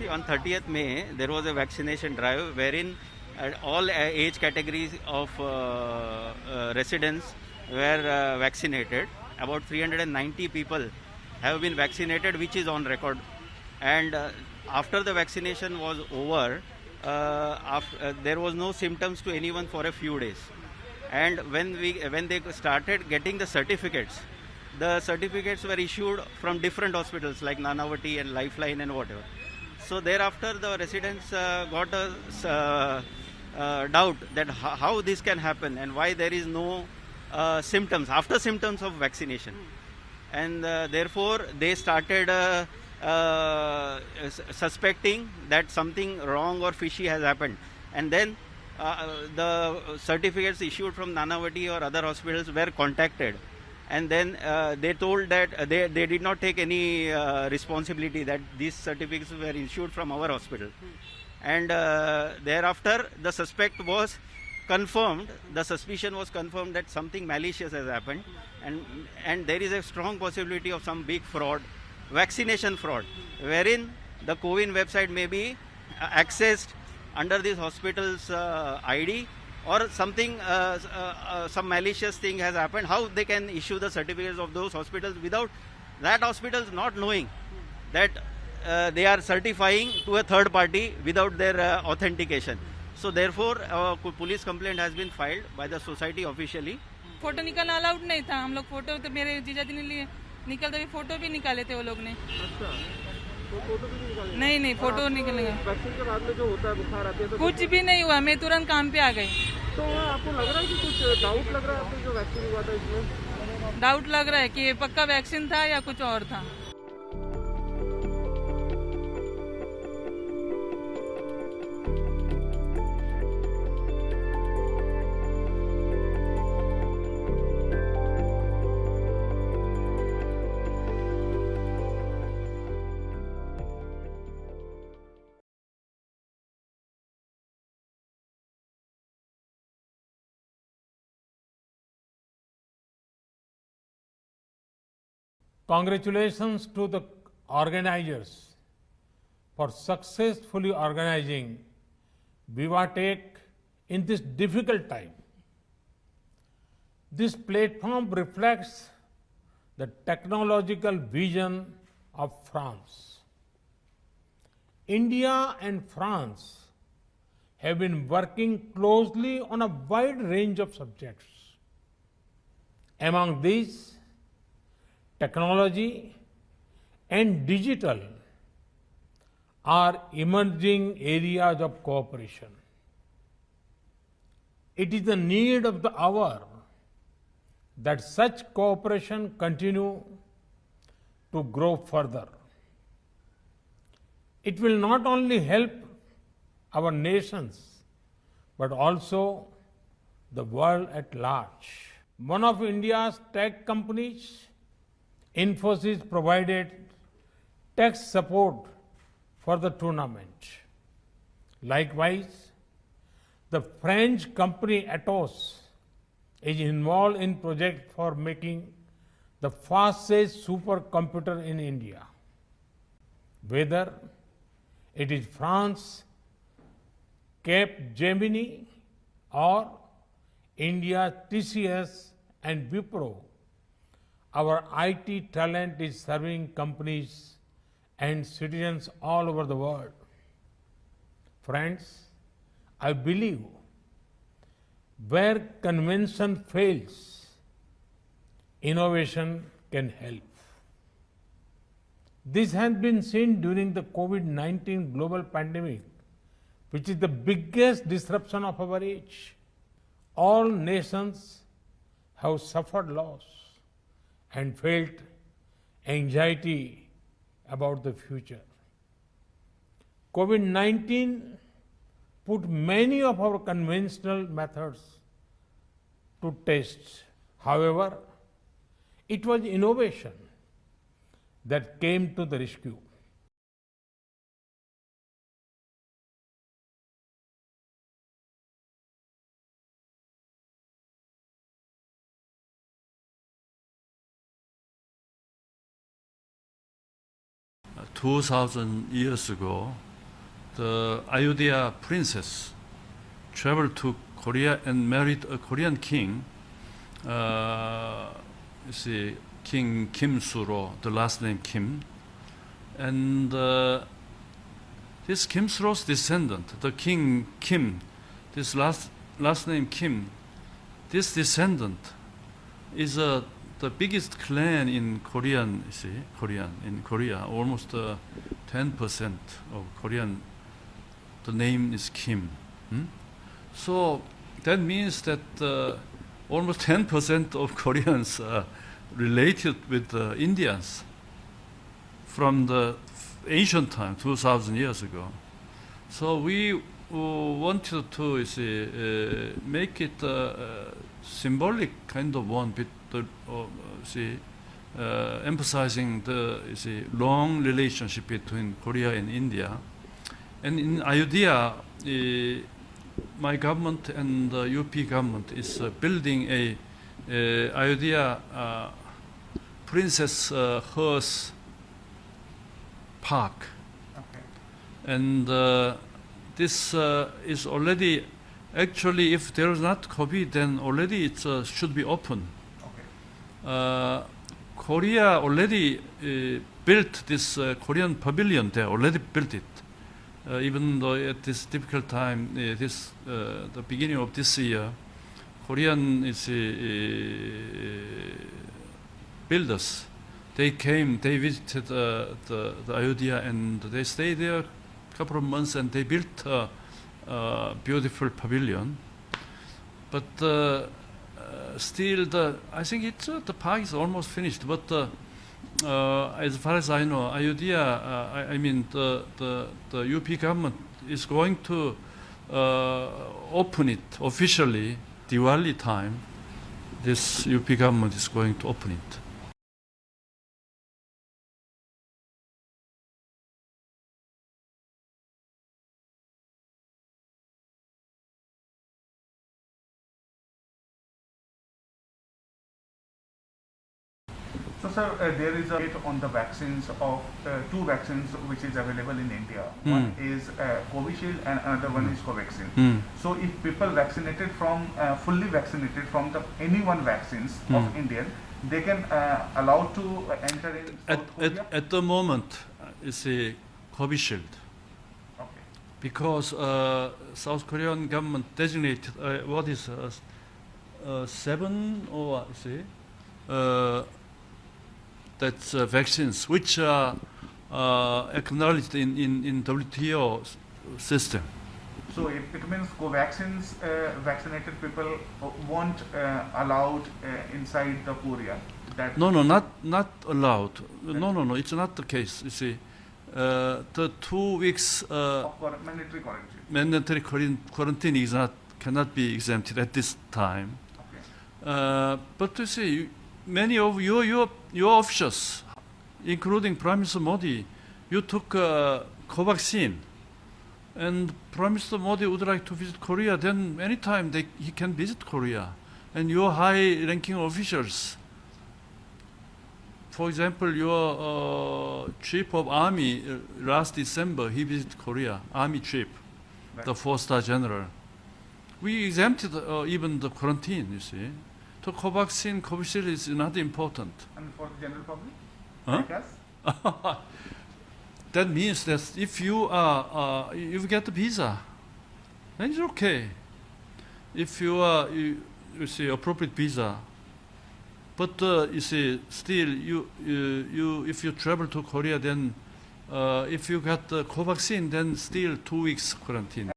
on 30th May, there was a vaccination drive wherein all age categories of residents were vaccinated. About 390 people have been vaccinated, which is on record. And after the vaccination was over, there was no symptoms to anyone for a few days. And when they started getting the certificates were issued from different hospitals like Nanavati and Lifeline and whatever. So thereafter the residents got a doubt that how this can happen and why there is no symptoms after symptoms of vaccination. And therefore they started suspecting that something wrong or fishy has happened. And then the certificates issued from Nanavati or other hospitals were contacted, and then they told that they did not take any responsibility, that these certificates were issued from our hospital. And thereafter the suspect was confirmed, the suspicion was confirmed that something malicious has happened, and there is a strong possibility of some big fraud, vaccination fraud, wherein the CoWIN website may be accessed under this hospital's ID, or something, some malicious thing has happened. How they can issue the certificates of those hospitals without that hospitals not knowing that they are certifying to a third party without their authentication. So therefore police complaint has been filed by the society officially. Photo निकालना allowed नहीं था. हम लोग photo तो मेरे जीजाजी ने लिए निकलते हुए फोटो भी निकाले थे वो लोग ने. तो फोटो भी नहीं निकाले? नहीं फोटो निकलेगा. वैक्सीन के बाद में जो होता है बुखार आती है तो कुछ भी नहीं हुआ, मैं तुरंत काम पे आ गई. तो आपको लग रहा है कि कुछ डाउट लग रहा है आपको जो वैक्सीन हुआ था इसमें? डाउट लग रहा है कि ये पक्का वैक्सीन था या कुछ और था. Congratulations to the organizers for successfully organizing Vivatech in this difficult time. This platform reflects the technological vision of France. India and France have been working closely on a wide range of subjects. Among these, technology and digital are emerging areas of cooperation. It is the need of the hour that such cooperation continue to grow further. It will not only help our nations, but also the world at large. One of India's tech companies, Infosys, provided tech support for the tournament. Likewise, the French company Atos is involved in project for making the fastest supercomputer in India. Whether it is France, Capgemini, or India TCS and Wipro, our IT talent is serving companies and citizens all over the world. Friends, I believe where convention fails, innovation can help. This has been seen during the COVID-19 global pandemic, which is the biggest disruption of our age. All nations have suffered loss and felt anxiety about the future. COVID-19 put many of our conventional methods to test. However, it was innovation that came to the rescue. "2,000 years ago, the Ayodhya princess traveled to Korea and married a Korean king. You see, King Kim Suro, the last name Kim, and this Kim Suro's descendant, the King Kim, this last name Kim, this descendant is the biggest clan in Korean. You see, in Korea, almost 10% of Korean. The name is Kim. So that means that almost 10% of Koreans are related with Indians from the ancient time, 2,000 years ago. So we wanted to make it a symbolic kind of one, bit, emphasizing the long relationship between Korea and India. And in Ayodhya, my government and the UP government is building a Ayodhya Princess Hearse Park. Okay. And this is already, actually, if there is not COVID, then already it should be open. Okay. Korea already built this Korean pavilion. They already built it. Even though at this difficult time, the beginning of this year, Korean builders, they came, they visited the Ayodhya, and they stayed there a couple of months, and they built a beautiful pavilion. But still, I think the park is almost finished. But as far as I know, Ayodhya, I mean the UP government is going to open it officially Diwali time. This UP government is going to open it. So, sir, there is a date on the vaccines of two vaccines which is available in India. One is Covishield and another one is Covaxin. So, if people vaccinated from fully vaccinated from the any one vaccines of Indian, they can allowed to enter in South Korea. At the moment, it's a Covishield. Okay. Because South Korean government designated what is 7 or that's vaccines which are acknowledged in WTO system. So it means Covaxins vaccinated people won't allowed inside the Korea. That No, not allowed. No, it's not the case. You see, the 2 weeks mandatory quarantine. mandatory quarantine cannot be exempted at this time. Okay. But you see, many of your officials, including Prime Minister Modi, you took Covaxin, and Prime Minister Modi would like to visit Korea. Then anytime he can visit Korea, and your high-ranking officials. For example, your chief of army last December he visited Korea, army chief, Right. the 4-star general. We exempted even the quarantine. You see. So Covaxin, Covishield is not important. And for the general public? Huh? Like us? That means that if you get the visa, then it's okay. If you see appropriate visa, but you see still if you travel to Korea, then if you got the Covaxin, then still 2 weeks quarantine.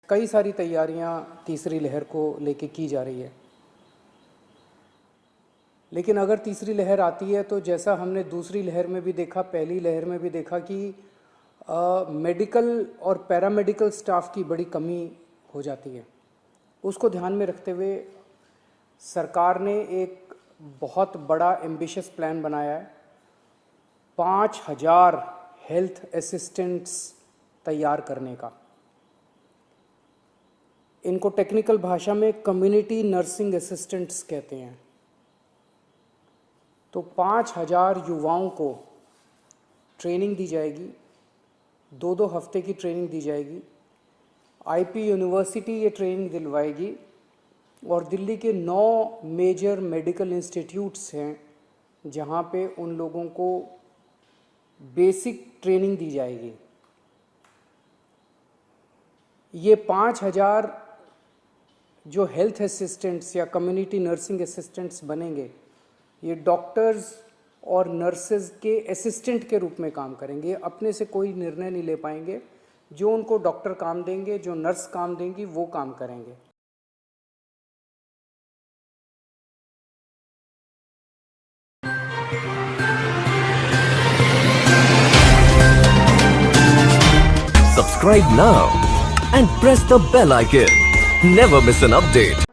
कई सारी तैयारियां तीसरी लहर को लेके की जा रही है, लेकिन अगर तीसरी लहर आती है तो जैसा हमने दूसरी लहर में भी देखा, पहली लहर में भी देखा कि मेडिकल और पैरामेडिकल स्टाफ की बड़ी कमी हो जाती है। उसको ध्यान में रखते हुए सरकार ने एक बहुत बड़ा एम्बिशियस प्लान बनाया है। 5000 हेल्थ असिस्टेंट्स तैयार करने का। इनको टेक्निकल भाषा में कम्युनिटी नर्सिंग असिस्टेंट्स कहते हैं। तो 5000 युवाओं को ट्रेनिंग दी जाएगी, 2-2 हफ्ते की ट्रेनिंग दी जाएगी। आईपी यूनिवर्सिटी ये ट्रेनिंग दिलवाएगी और दिल्ली के 9 मेजर मेडिकल इंस्टीट्यूट्स हैं जहाँ पे उन लोगों को बेसिक ट्रेनिंग दी जाएगी। ये 5000 जो हेल्थ असिस्टेंट्स या कम्युनिटी नर्सिंग असिस्टेंट्स बनेंगे, ये डॉक्टर्स और नर्सेज के असिस्टेंट के रूप में काम करेंगे। अपने से कोई निर्णय नहीं ले पाएंगे। जो उनको डॉक्टर काम देंगे, जो नर्स काम देंगी, वो काम करेंगे। Subscribe now and press the bell icon. Never miss an update.